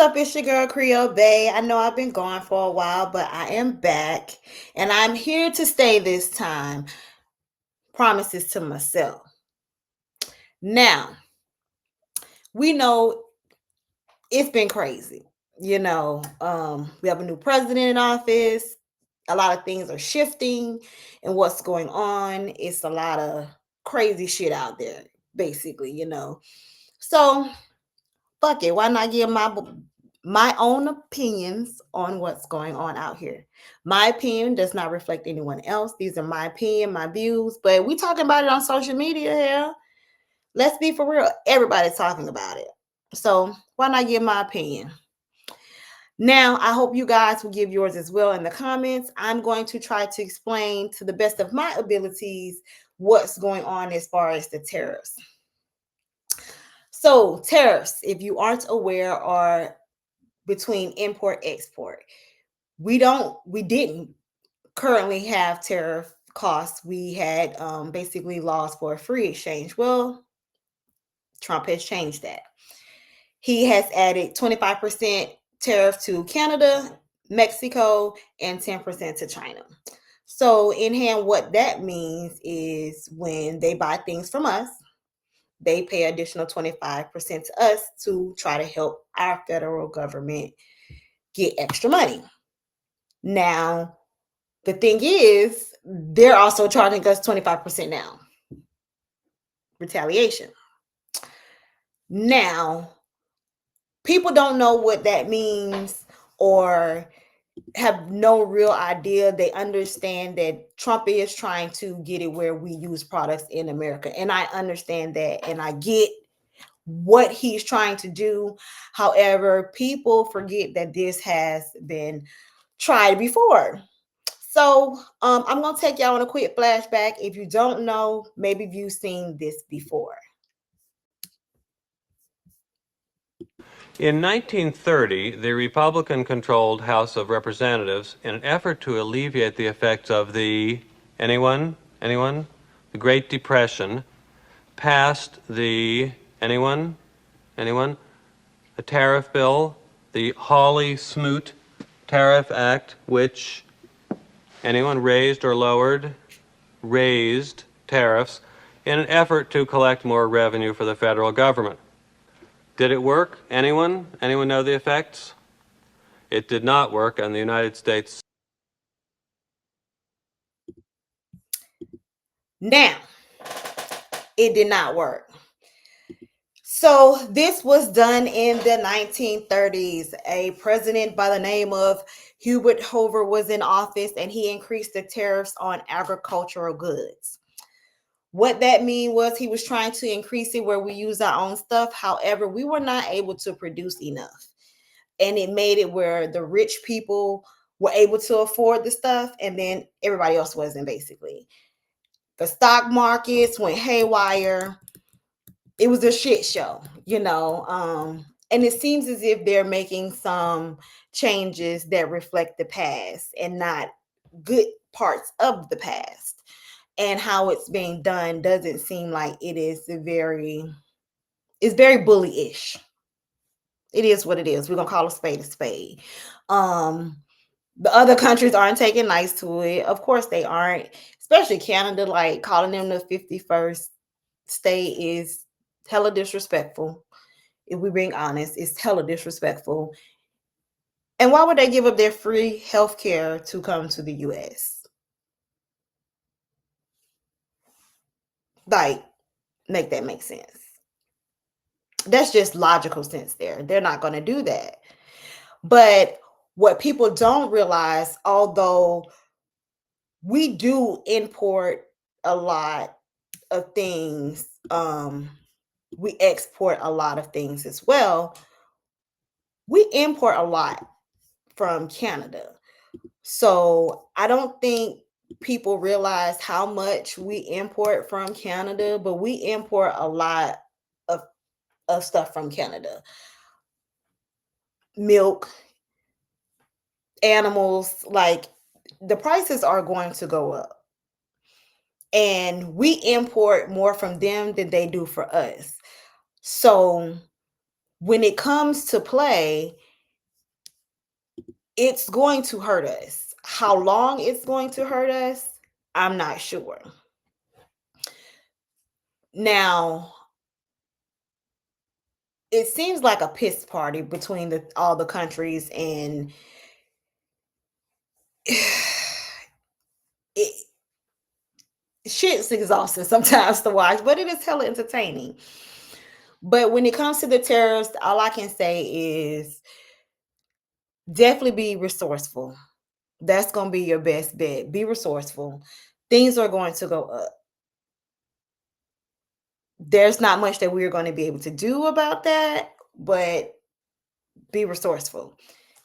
up? It's your girl Creole Bay. I know I've been gone for a while, but I am back and I'm here to stay this time. Promises to myself. Now, we know it's been crazy. We have a new president in office. A lot of things are shifting and what's going on. It's a lot of crazy shit out there, basically. So fuck it. Why not give my own opinions on what's going on out here? My opinion does not reflect anyone else. These are my opinion, my views, but we talking about it on social media here. Let's be for real. Everybody's talking about it. So why not give my opinion? Now, I hope you guys will give yours as well in the comments. I'm going to try to explain to the best of my abilities what's going on as far as the tariffs. So tariffs, if you aren't aware, are between import export. We didn't currently have tariff costs. We had basically laws for a free exchange. Well, Trump has changed that. He has added 25% tariff to Canada, Mexico, and 10% to China. So in hand, what that means is when they buy things from us, they pay additional 25% to us to try to help our federal government get extra money. Now, the thing is, they're also charging us 25% now. Retaliation. Now, people don't know what that means or have no real idea. They understand that Trump is trying to get it where we use products in America. And I understand that and I get what he's trying to do. However, people forget that this has been tried before. So I'm going to take y'all on a quick flashback. If you don't know, maybe you've seen this before. In 1930, the Republican-controlled House of Representatives, in an effort to alleviate the effects of the the Great Depression, passed the the tariff bill, the Hawley-Smoot Tariff Act, which raised or lowered raised tariffs in an effort to collect more revenue for the federal government. Did it work? Anyone? Anyone know the effects? It did not work, and the United States. Now, it did not work. So this was done in the 1930s. A president by the name of Hubert Hoover was in office, and he increased the tariffs on agricultural goods. What that mean was he was trying to increase it where we use our own stuff. However, we were not able to produce enough. And it made it where the rich people were able to afford the stuff, and then everybody else wasn't, basically. The stock markets went haywire. It was a shit show, and it seems as if they're making some changes that reflect the past and not good parts of the past. And how it's being done doesn't seem like it's very bullyish. It is what it is. We're gonna call a spade a spade. The other countries aren't taking nice to it. Of course they aren't, especially Canada. Like, calling them the 51st state is hella disrespectful. If we're being honest, it's hella disrespectful. And why would they give up their free health care to come to the US? Like, make that make sense. That's just logical sense there. They're not going to do that. But what people don't realize, although we do import a lot of things, we export a lot of things as well. We import a lot from Canada. So I don't think people realize how much we import from Canada, but we import a lot of stuff from Canada. Milk, animals, like, the prices are going to go up. And we import more from them than they do for us. So when it comes to play, it's going to hurt us. How long it's going to hurt us, I'm not sure. Now, it seems like a piss party between all the countries, and it, shit's exhausting sometimes to watch, but it is hella entertaining. But when it comes to the tariffs, all I can say is definitely be resourceful. That's going to be your best bet. Be resourceful. Things are going to go up. There's not much that we're going to be able to do about that, but be resourceful.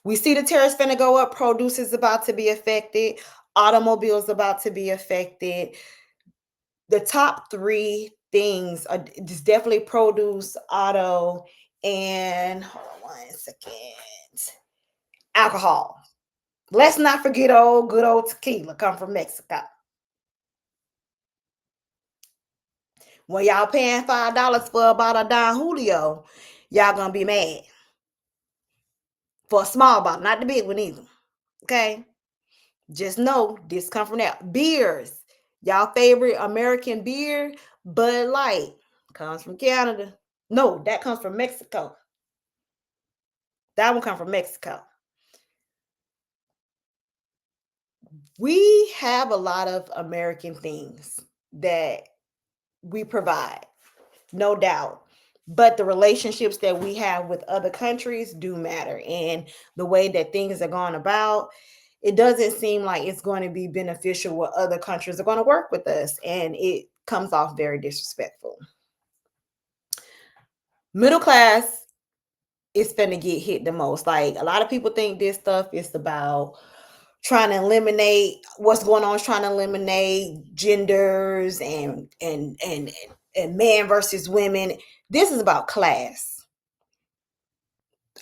We see the tariffs finna go up. Produce is about to be affected. Automobiles about to be affected. The top three things are just definitely produce, auto, and hold on 1 second, alcohol. Let's not forget good old tequila come from Mexico. When y'all paying $5 for a bottle of Don Julio, y'all gonna be mad. For a small bottle, not the big one either. Okay? Just know this come from that. Beers. Y'all favorite American beer, Bud Light, comes from Canada. No, that comes from Mexico. That one comes from Mexico. We have a lot of American things that we provide, no doubt. But the relationships that we have with other countries do matter. And the way that things are going about, it doesn't seem like it's going to be beneficial where other countries are going to work with us. And it comes off very disrespectful. Middle class is going to get hit the most. Like, a lot of people think this stuff is about trying to eliminate what's going on, is trying to eliminate genders and man versus women. This is about class.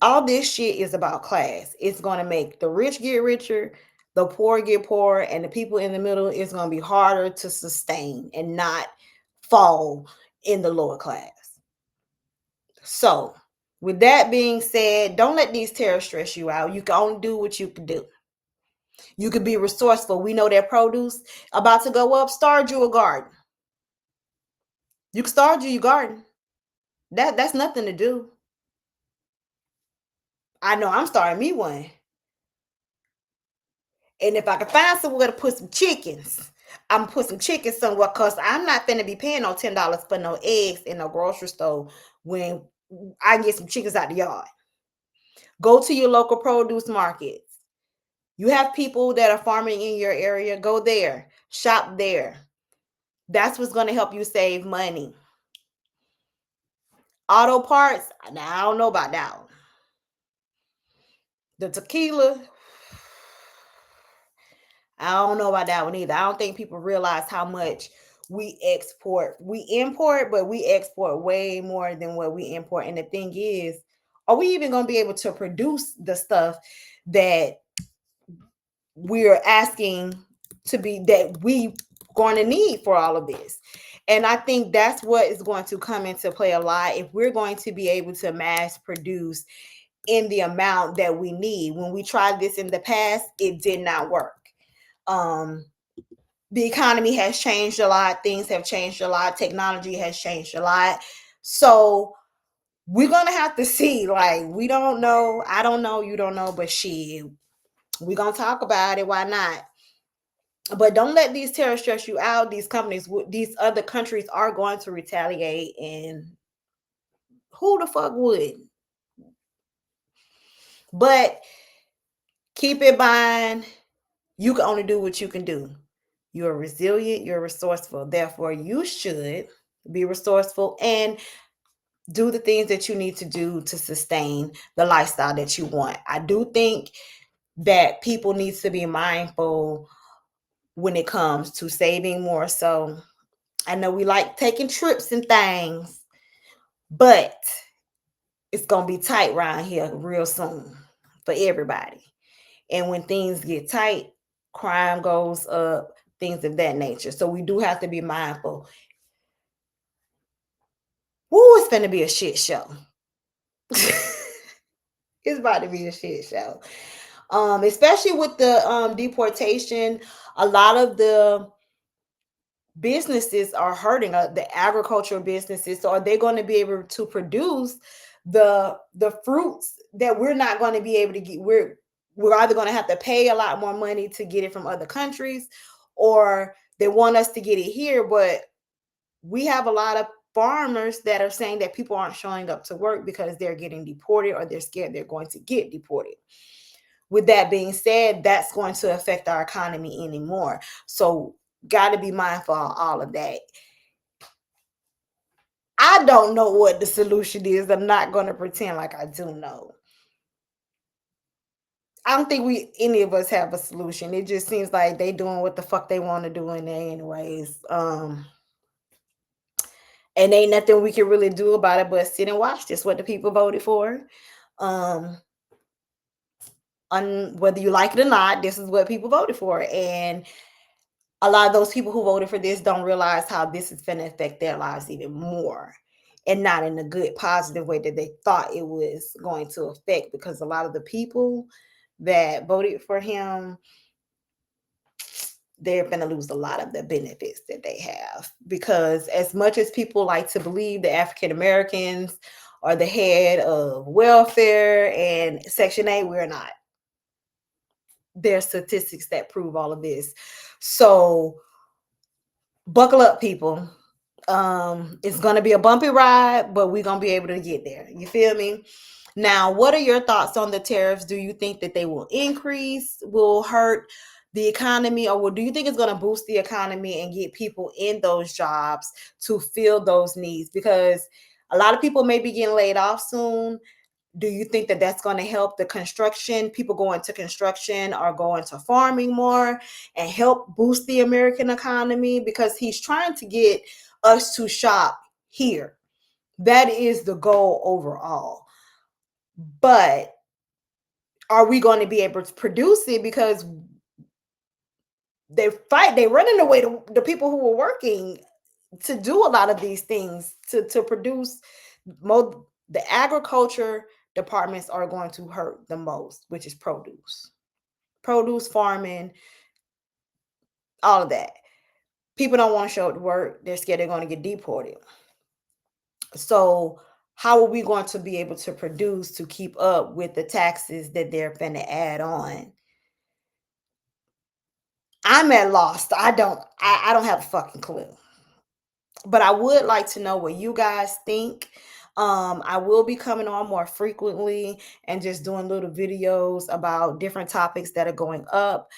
All this shit is about class. It's going to make the rich get richer, the poor get poorer, and the people in the middle is going to be harder to sustain and not fall in the lower class. So, with that being said, don't let these tariffs stress you out. You can only do what you can do. You can be resourceful. We know that produce about to go up. Start you a garden. You can start you your garden. That's nothing to do. I know I'm starting me one. And if I can find somewhere to put some chickens, I'm gonna put some chickens somewhere, because I'm not gonna be paying no $10 for no eggs in no grocery store when I can get some chickens out the yard. Go to your local produce markets. You have people that are farming in your area. Go there, shop there. That's what's going to help you save money. Auto parts, now I don't know about that one. The tequila, I don't know about that one either. I don't think people realize how much we export. We import, but we export way more than what we import. And the thing is, are we even going to be able to produce the stuff that we're asking to be, that we going to need for all of this? And I think that's what is going to come into play a lot. If we're going to be able to mass produce in the amount that we need. When we tried this in the past, it did not work. The economy has changed a lot. Things have changed a lot. Technology has changed a lot. So we're going to have to see. Like, we don't know. I don't know. You don't know. But shit, we're going to talk about it. Why not? But don't let these tariffs stress you out. These companies, these other countries are going to retaliate. And who the fuck would? But keep in mind, you can only do what you can do. You're resilient, you're resourceful. Therefore, you should be resourceful and do the things that you need to do to sustain the lifestyle that you want. I do think that people need to be mindful when it comes to saving more. So I know we like taking trips and things, but it's going to be tight around here real soon for everybody. And when things get tight, crime goes up, things of that nature. So we do have to be mindful. Woo, it's going to be a shit show. It's about to be a shit show. Especially with the deportation. A lot of the businesses are hurting, the agricultural businesses. So are they going to be able to produce the fruits that we're not going to be able to get? We're either going to have to pay a lot more money to get it from other countries, or they want us to get it here. But we have a lot of farmers that are saying that people aren't showing up to work because they're getting deported, or they're scared they're going to get deported. With that being said, that's going to affect our economy anymore. So got to be mindful of all of that. I don't know what the solution is. I'm not going to pretend like I do know. I don't think any of us have a solution. It just seems like they doing what the fuck they want to do in there anyways. And ain't nothing we can really do about it but sit and watch this, what the people voted for. Um whether you like it or not, this is what people voted for. And a lot of those people who voted for this don't realize how this is going to affect their lives even more, and not in a good, positive way that they thought it was going to affect, because a lot of the people that voted for him, they're going to lose a lot of the benefits that they have. Because as much as people like to believe the African Americans are the head of welfare and Section 8, we're not. There's statistics that prove all of this. So buckle up, people. It's gonna be a bumpy ride, but we're gonna be able to get there. You feel me? Now, what are your thoughts on the tariffs? Do you think that they will increase, will hurt the economy, or do you think it's going to boost the economy and get people in those jobs to fill those needs? Because a lot of people may be getting laid off soon. Do you think that that's going to help the construction, people go into construction or go into farming more, and help boost the American economy? Because he's trying to get us to shop here. That is the goal overall. But are we going to be able to produce it? Because they're running away to the people who are working to do a lot of these things to produce. The agriculture departments are going to hurt the most, which is produce farming, all of that. People don't want to show up to work. They're scared they're going to get deported. So how are we going to be able to produce to keep up with the taxes that they're going to add on? I'm at lost. I don't have a fucking clue. But I would like to know what you guys think. I will be coming on more frequently and just doing little videos about different topics that are going up.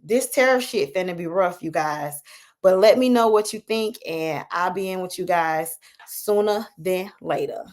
This tariff shit finna be rough, you guys. But let me know what you think, and I'll be in with you guys sooner than later.